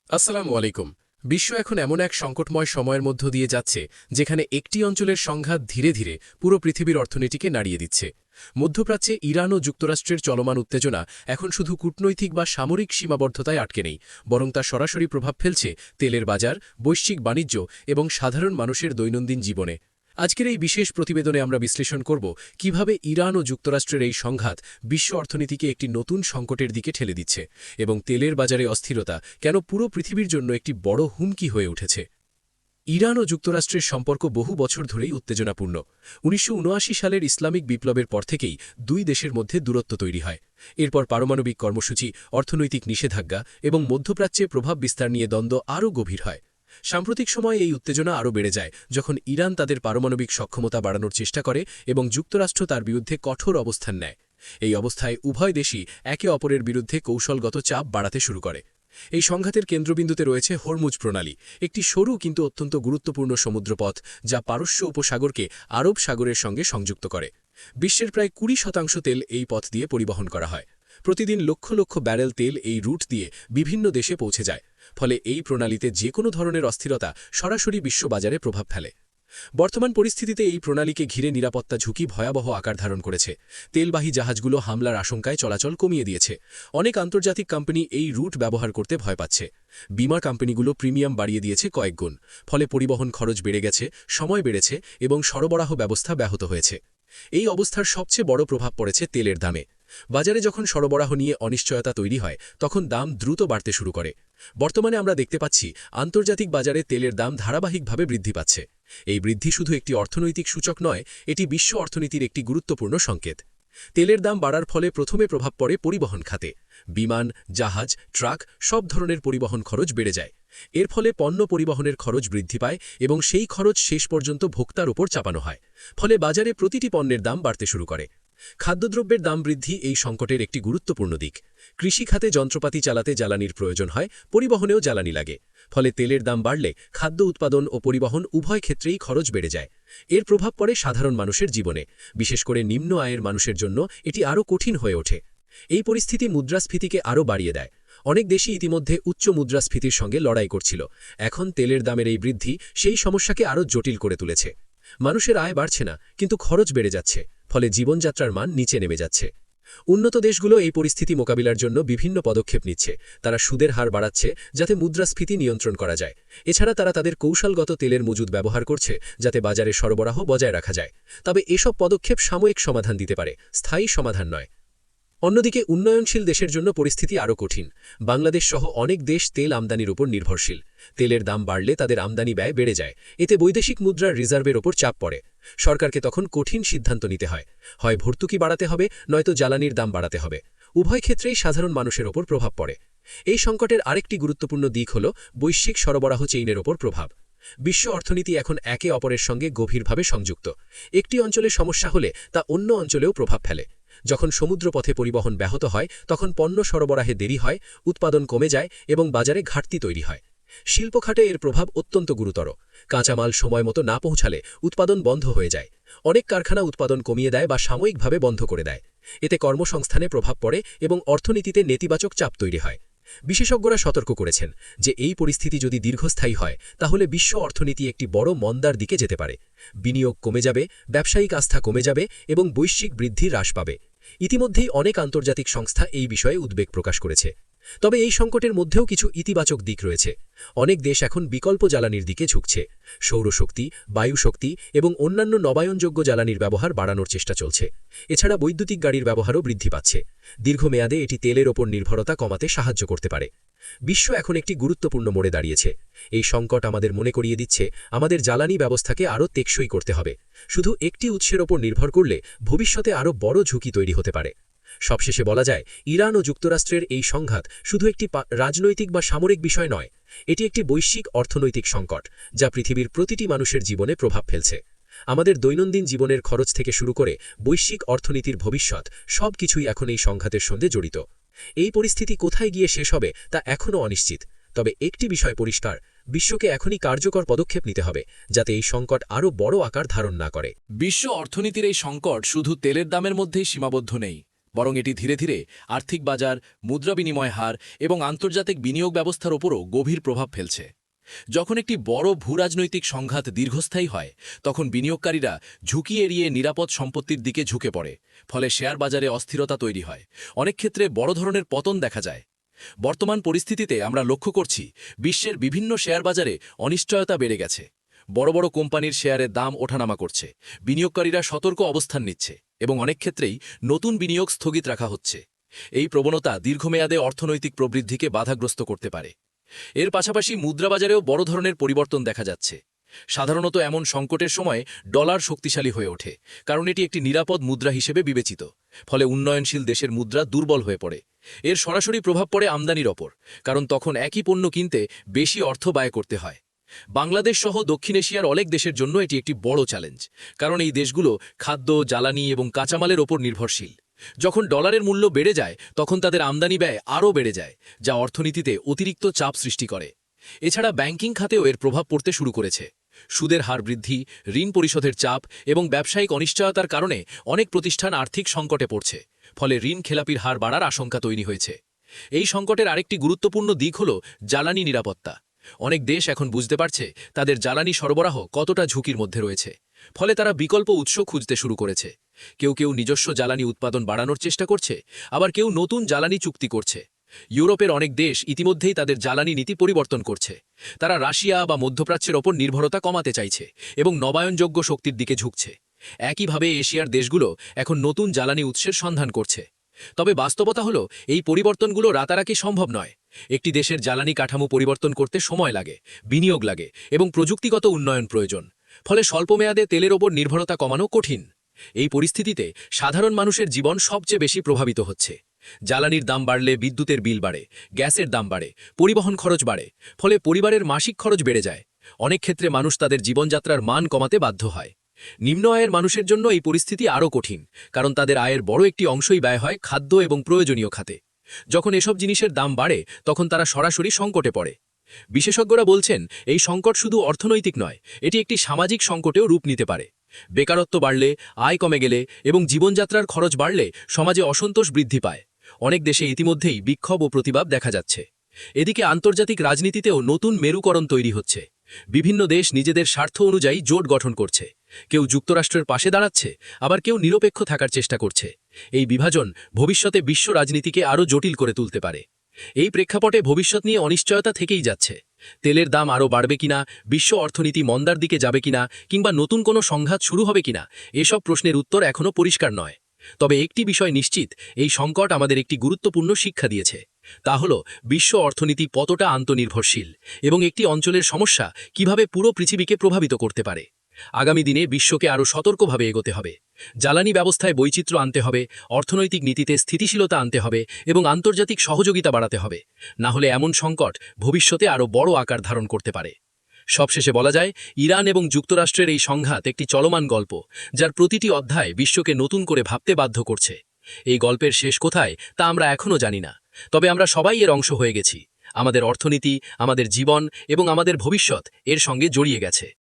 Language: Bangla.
আসসালামু আলাইকুম। বিশ্ব এখন এমন এক সংকটময় সময়ের মধ্য দিয়ে যাচ্ছে যেখানে একটি অঞ্চলের সংঘাত ধীরে ধীরে পুরো পৃথিবীর অর্থনীতিকে নাড়িয়ে দিচ্ছে। মধ্যপ্রাচ্যে ইরান ও যুক্তরাষ্ট্রের চলমান উত্তেজনা এখন শুধু কূটনৈতিক বা সামরিক সীমাবদ্ধতায় আটকে নেই, বরং তা সরাসরি প্রভাব ফেলছে তেলের বাজার, বৈশ্বিক বাণিজ্য এবং সাধারণ মানুষের দৈনন্দিন জীবনে। আজকের এই বিশেষ প্রতিবেদনে আমরা বিশ্লেষণ করব কিভাবে ইরান ও যুক্তরাষ্ট্রের এই সংঘাত বিশ্ব অর্থনীতিকে একটি নতুন সংকটের দিকে ঠেলে দিচ্ছে এবং তেলের বাজারে অস্থিরতা কেন পুরো পৃথিবীর জন্য একটি বড় হুমকি হয়ে উঠেছে। ইরান ও যুক্তরাষ্ট্রের সম্পর্ক বহু বছর ধরেই উত্তেজনাপূর্ণ। ১৯৭৯ সালের ইসলামিক বিপ্লবের পর থেকেই দুই দেশের মধ্যে দূরত্ব তৈরি হয়। এরপর পারমাণবিক কর্মসূচি, অর্থনৈতিক নিষেধাজ্ঞা এবং মধ্যপ্রাচ্যে প্রভাব বিস্তার নিয়ে দ্বন্দ্ব আরও গভীর হয়। সাম্প্রতিক সময়ে এই উত্তেজনা আরও বেড়ে যায় যখন ইরান তাদের পারমাণবিক সক্ষমতা বাড়ানোর চেষ্টা করে এবং যুক্তরাষ্ট্র তার বিরুদ্ধে কঠোর অবস্থান নেয়। এই অবস্থায় উভয় দেশই একে অপরের বিরুদ্ধে কৌশলগত চাপ বাড়াতে শুরু করে। এই সংঘাতের কেন্দ্রবিন্দুতে রয়েছে হরমুজ প্রণালী, একটি সরু কিন্তু অত্যন্ত গুরুত্বপূর্ণ সমুদ্রপথ যা পারস্য উপসাগরকে আরব সাগরের সঙ্গে সংযুক্ত করে। বিশ্বের প্রায় ২০% তেল এই পথ দিয়ে পরিবহন করা হয়। প্রতিদিন লক্ষ লক্ষ ব্যারেল তেল এই রুট দিয়ে বিভিন্ন দেশে পৌঁছে যায়। ফলে এই প্রণালীতে যে কোনো ধরনের অস্থিরতা সরাসরি বিশ্ববাজারে প্রভাব ফেলে। বর্তমান পরিস্থিতিতে এই প্রণালীকে ঘিরে নিরাপত্তা ঝুঁকি ভয়াবহ আকার ধারণ করেছে। তেলবাহী জাহাজগুলো হামলার আশঙ্কায় চলাচল কমিয়ে দিয়েছে। অনেক আন্তর্জাতিক কোম্পানি এই রুট ব্যবহার করতে ভয় পাচ্ছে। বিমা কোম্পানিগুলো প্রিমিয়াম বাড়িয়ে দিয়েছে কয়েক গুণ। ফলে পরিবহন খরচ বেড়ে গেছে, সময় বেড়েছে এবং সরবরাহ ব্যবস্থা ব্যাহত হয়েছে। এই অবস্থার সবচেয়ে বড় প্রভাব পড়েছে তেলের দামে। বাজারে যখন সরবরাহ নিয়ে অনিশ্চয়তা তৈরি হয় তখন দাম দ্রুত বাড়তে শুরু করে। বর্তমানে আমরা দেখতে পাচ্ছি আন্তর্জাতিক বাজারে তেলের দাম ধারাবাহিকভাবে বৃদ্ধি পাচ্ছে। এই বৃদ্ধি শুধু একটি অর্থনৈতিক সূচক নয়, এটি বিশ্ব অর্থনীতির একটি গুরুত্বপূর্ণ সংকেত। তেলের দাম বাড়ার ফলে প্রথমে প্রভাব পড়ে পরিবহন খাতে। বিমান, জাহাজ, ট্রাক সব ধরনের পরিবহন খরচ বেড়ে যায়। এর ফলে পণ্য পরিবহনের খরচ বৃদ্ধি পায় এবং সেই খরচ শেষ পর্যন্ত ভোক্তার উপর চাপানো হয়। ফলে বাজারে প্রতিটি পণ্যের দাম বাড়তে শুরু করে। খাদ্যদ্রব্যের দাম বৃদ্ধি এই সংকটের একটি গুরুত্বপূর্ণ দিক। কৃষি খাতে যন্ত্রপাতি চালাতে জ্বালানির প্রয়োজন হয়, পরিবহনেও জ্বালানি লাগে। ফলে তেলের দাম বাড়লে খাদ্য উৎপাদন ও পরিবহন উভয় ক্ষেত্রেই খরচ বেড়ে যায়। এর প্রভাব পড়ে সাধারণ মানুষের জীবনে, বিশেষ করে নিম্ন আয়ের মানুষের জন্য এটি আরও কঠিন হয়ে ওঠে। এই পরিস্থিতি মুদ্রাস্ফীতিকে আরও বাড়িয়ে দেয়। অনেক দেশই ইতিমধ্যে উচ্চ মুদ্রাস্ফীতির সঙ্গে লড়াই করছিল। এখন তেলের দামের এই বৃদ্ধি সেই সমস্যাকে আরও জটিল করে তুলেছে। মানুষের আয় বাড়ছে না, কিন্তু খরচ বেড়ে যাচ্ছে। ফলে জীবনযাত্রার মান নিচে নেমে যাচ্ছে। উন্নত দেশগুলো এই পরিস্থিতি মোকাবিলার জন্য বিভিন্ন পদক্ষেপ নিচ্ছে। তারা সুদের হার বাড়াচ্ছে যাতে মুদ্রাস্ফীতি নিয়ন্ত্রণ করা যায়। এছাড়া তারা তাদের কৌশলগত তেলের মজুদ ব্যবহার করছে যাতে বাজারে সরবরাহ বজায় রাখা যায়। তবে এসব পদক্ষেপ সাময়িক সমাধান দিতে পারে, স্থায়ী সমাধান নয়। অন্যদিকে উন্নয়নশীল দেশের জন্য পরিস্থিতি আরও কঠিন। বাংলাদেশ সহ অনেক দেশ তেল আমদানির উপর নির্ভরশীল। তেলের দাম বাড়লে তাদের আমদানি ব্যয় বেড়ে যায়। এতে বৈদেশিক মুদ্রার রিজার্ভের ওপর চাপ পড়ে। সরকারকে তখন কঠিন সিদ্ধান্ত নিতে হয় ভর্তুকি বাড়াতে হবে, নয়তো জ্বালানির দাম বাড়াতে হবে। উভয় ক্ষেত্রেই সাধারণ মানুষের ওপর প্রভাব পড়ে। এই সংকটের আরেকটি গুরুত্বপূর্ণ দিক হল বৈশ্বিক সরবরাহ চেইনের ওপর প্রভাব। বিশ্ব অর্থনীতি এখন একে অপরের সঙ্গে গভীরভাবে সংযুক্ত। একটি অঞ্চলে সমস্যা হলে তা অন্য অঞ্চলেও প্রভাব ফেলে। যখন সমুদ্রপথে পরিবহন ব্যাহত হয় তখন পণ্য সরবরাহে দেরি হয়, উৎপাদন কমে যায় এবং বাজারে ঘাটতি তৈরি হয়। শিল্প খাতে এর প্রভাব অত্যন্ত গুরুতর। কাঁচামাল সময়মতো না পৌঁছালে উৎপাদন বন্ধ হয়ে যায়। অনেক কারখানা উৎপাদন কমিয়ে দেয় বা সাময়িকভাবে বন্ধ করে দেয়। এতে কর্মসংস্থানে প্রভাব পড়ে এবং অর্থনীতিতে নেতিবাচক চাপ তৈরি হয়। বিশেষজ্ঞরা সতর্ক করেছেন যে এই পরিস্থিতি যদি দীর্ঘস্থায়ী হয় তাহলে বিশ্ব অর্থনীতি একটি বড় মন্দার দিকে যেতে পারে। বিনিয়োগ কমে যাবে, ব্যবসায়িক আস্থা কমে যাবে এবং বৈশ্বিক বৃদ্ধি হ্রাস পাবে। ইতিমধ্যেই অনেক আন্তর্জাতিক সংস্থা এই বিষয়ে উদ্বেগ প্রকাশ করেছে। তবে এই সংকটের মধ্যেও কিছু ইতিবাচক দিক রয়েছে। অনেক দেশ এখন বিকল্প জ্বালানির দিকে ঝুঁকছে। সৌরশক্তি, বায়ুশক্তি এবং অন্যান্য নবায়নযোগ্য জ্বালানির ব্যবহার বাড়ানোর চেষ্টা চলছে। এছাড়া বৈদ্যুতিক গাড়ির ব্যবহারও বৃদ্ধি পাচ্ছে। দীর্ঘমেয়াদে এটি তেলের ওপর নির্ভরতা কমাতে সাহায্য করতে পারে। বিশ্ব এখন একটি গুরুত্বপূর্ণ মোড়ে দাঁড়িয়েছে। এই সংকট আমাদের মনে করিয়ে দিচ্ছে আমাদের জ্বালানি ব্যবস্থাকে আরও টেকসই করতে হবে। শুধু একটি উৎসের ওপর নির্ভর করলে ভবিষ্যতে আরও বড় ঝুঁকি তৈরি হতে পারে। সবশেষে বলা যায়, ইরান ও যুক্তরাষ্ট্রের এই সংঘাত শুধু একটি রাজনৈতিক বা সামরিক বিষয় নয়, এটি একটি বৈশ্বিক অর্থনৈতিক সংকট যা পৃথিবীর প্রতিটি মানুষের জীবনে প্রভাব ফেলছে। আমাদের দৈনন্দিন জীবনের খরচ থেকে শুরু করে বৈশ্বিক অর্থনীতির ভবিষ্যৎ সবকিছুই এখন এই সংঘাতের সঙ্গে জড়িত। এই পরিস্থিতি কোথায় গিয়ে শেষ হবে তা এখনও অনিশ্চিত। তবে একটি বিষয় পরিষ্কার, বিশ্বকে এখনই কার্যকর পদক্ষেপ নিতে হবে যাতে এই সংকট আরও বড় আকার ধারণ না করে। বিশ্ব অর্থনীতির এই সংকট শুধু তেলের দামের মধ্যেই সীমাবদ্ধ নেই, বরং এটি ধীরে ধীরে আর্থিক বাজার, মুদ্রা বিনিময় হার এবং আন্তর্জাতিক বিনিয়োগ ব্যবস্থার ওপরও গভীর প্রভাব ফেলছে। যখন একটি বড় ভূরাজনৈতিক সংঘাত দীর্ঘস্থায়ী হয়, তখন বিনিয়োগকারীরা ঝুঁকি এড়িয়ে নিরাপদ সম্পত্তির দিকে ঝুঁকে পড়ে, ফলে শেয়ার বাজারে অস্থিরতা তৈরি হয়। অনেক ক্ষেত্রে বড় ধরনের পতন দেখা যায়। বর্তমান পরিস্থিতিতে আমরা লক্ষ্য করছি বিশ্বের বিভিন্ন শেয়ার বাজারে অনিশ্চয়তা বেড়ে গেছে। বড় বড় কোম্পানির শেয়ারের দাম ওঠানামা করছে, বিনিয়োগকারীরা সতর্ক অবস্থান নিচ্ছে এবং অনেক ক্ষেত্রেই নতুন বিনিয়োগ স্থগিত রাখা হচ্ছে। এই প্রবণতা দীর্ঘমেয়াদে অর্থনৈতিক প্রবৃদ্ধিকে বাধাগ্রস্ত করতে পারে। এর পাশাপাশি মুদ্রাবাজারেও বড় ধরনের পরিবর্তন দেখা যাচ্ছে। সাধারণত এমন সংকটের সময় ডলার শক্তিশালী হয়ে ওঠে, কারণ এটি একটি নিরাপদ মুদ্রা হিসেবে বিবেচিত। ফলে উন্নয়নশীল দেশের মুদ্রা দুর্বল হয়ে পড়ে। এর সরাসরি প্রভাব পড়ে আমদানির ওপর, কারণ তখন একই পণ্য কিনতে বেশি অর্থ ব্যয় করতে হয়। বাংলাদেশ সহ দক্ষিণ এশিয়ার অনেক দেশের জন্য এটি একটি বড় চ্যালেঞ্জ, কারণ এই দেশগুলো খাদ্য, জ্বালানি এবং কাঁচামালের ওপর নির্ভরশীল। যখন ডলারের মূল্য বেড়ে যায়, তখন তাদের আমদানি ব্যয় আরও বেড়ে যায়, যা অর্থনীতিতে অতিরিক্ত চাপ সৃষ্টি করে। এছাড়া ব্যাংকিং খাতেও এর প্রভাব পড়তে শুরু করেছে। সুদের হার বৃদ্ধি, ঋণ পরিশোধের চাপ এবং ব্যবসায়িক অনিশ্চয়তার কারণে অনেক প্রতিষ্ঠান আর্থিক সংকটে পড়ছে, ফলে ঋণ খেলাপির হার বাড়ার আশঙ্কা তৈরি হয়েছে। এই সংকটের আরেকটি গুরুত্বপূর্ণ দিক হল জ্বালানি নিরাপত্তা। অনেক দেশ এখন বুঝতে পারছে তাদের জ্বালানি সরবরাহ কতটা ঝুঁকির মধ্যে রয়েছে, ফলে তারা বিকল্প উৎস খুঁজতে শুরু করেছে। কেউ কেউ নিজস্ব জ্বালানি উৎপাদন বাড়ানোর চেষ্টা করছে, আবার কেউ নতুন জ্বালানি চুক্তি করছে। ইউরোপের অনেক দেশ ইতিমধ্যেই তাদের জ্বালানি নীতি পরিবর্তন করছে। তারা রাশিয়া বা মধ্যপ্রাচ্যের ওপর নির্ভরতা কমাতে চাইছে এবং নবায়নযোগ্য শক্তির দিকে ঝুঁকছে। একইভাবে এশিয়ার দেশগুলো এখন নতুন জ্বালানি উৎসের সন্ধান করছে। তবে বাস্তবতা হলো, এই পরিবর্তনগুলো রাতারাতি সম্ভব নয়। একটি দেশের জ্বালানি কাঠামো পরিবর্তন করতে সময় লাগে, বিনিয়োগ লাগে এবং প্রযুক্তিগত উন্নয়ন প্রয়োজন। ফলে স্বল্পমেয়াদে তেলের ওপর নির্ভরতা কমানো কঠিন। এই পরিস্থিতিতে সাধারণ মানুষের জীবন সবচেয়ে বেশি প্রভাবিত হচ্ছে। জ্বালানির দাম বাড়লে বিদ্যুতের বিল বাড়ে, গ্যাসের দাম বাড়ে, পরিবহন খরচ বাড়ে, ফলে পরিবারের মাসিক খরচ বেড়ে যায়। অনেক ক্ষেত্রে মানুষ তাদের জীবনযাত্রার মান কমাতে বাধ্য হয়। নিম্ন আয়ের মানুষের জন্য এই পরিস্থিতি আরও কঠিন, কারণ তাদের আয়ের বড় একটি অংশই ব্যয় হয় খাদ্য এবং প্রয়োজনীয় খাতে। যখন এসব জিনিসের দাম বাড়ে, তখন তারা সরাসরি সংকটে পড়ে। বিশেষজ্ঞরা বলছেন, এই সংকট শুধু অর্থনৈতিক নয়, এটি একটি সামাজিক সংকটেও রূপ নিতে পারে। বেকারত্ব বাড়লে, আয় কমে গেলে এবং জীবনযাত্রার খরচ বাড়লে সমাজে অসন্তোষ বৃদ্ধি পায়। অনেক দেশে ইতিমধ্যেই বিক্ষোভ ও প্রতিবাদ দেখা যাচ্ছে। এদিকে আন্তর্জাতিক রাজনীতিতেও নতুন মেরুকরণ তৈরি হচ্ছে। বিভিন্ন দেশ নিজেদের স্বার্থ অনুযায়ী জোট গঠন করছে। কেউ যুক্তরাষ্ট্রের পাশে দাঁড়াচ্ছে, আবার কেউ নিরপেক্ষ থাকার চেষ্টা করছে। এই বিভাজন ভবিষ্যতে বিশ্ব রাজনীতিকে আরও জটিল করে তুলতে পারে। এই প্রেক্ষাপটে ভবিষ্যৎ নিয়ে অনিশ্চয়তা থেকেই যাচ্ছে। তেলের দাম আরও বাড়বে কিনা, বিশ্ব অর্থনীতি মন্দার দিকে যাবে কিনা, কিংবা নতুন কোনো সংঘাত শুরু হবে কিনা, এসব প্রশ্নের উত্তর এখনও পরিষ্কার নয়। তবে একটি বিষয় নিশ্চিত, এই সংকট আমাদের একটি গুরুত্বপূর্ণ শিক্ষা দিয়েছে। তা হল বিশ্ব অর্থনীতি কতটা আন্তনির্ভরশীল এবং একটি অঞ্চলের সমস্যা কিভাবে পুরো পৃথিবীকে প্রভাবিত করতে পারে। আগামী দিনে বিশ্বকে আরও সতর্কভাবে এগোতে হবে। জ্বালানি ব্যবস্থায় বৈচিত্র্য আনতে হবে, অর্থনৈতিক নীতিতে স্থিতিশীলতা আনতে হবে এবং আন্তর্জাতিক সহযোগিতা বাড়াতে হবে। না হলে এমন সংকট ভবিষ্যতে আরও বড় আকার ধারণ করতে পারে। সবশেষে বলা যায়, ইরান এবং যুক্তরাষ্ট্রের এই সংঘাত একটি চলমান গল্প, যার প্রতিটি অধ্যায় বিশ্বকে নতুন করে ভাবতে বাধ্য করছে। এই গল্পের শেষ কোথায় তা আমরা এখনও জানি না, তবে আমরা সবাই এর অংশ হয়ে গেছি। আমাদের অর্থনীতি, আমাদের জীবন এবং আমাদের ভবিষ্যৎ এর সঙ্গে জড়িয়ে গেছে।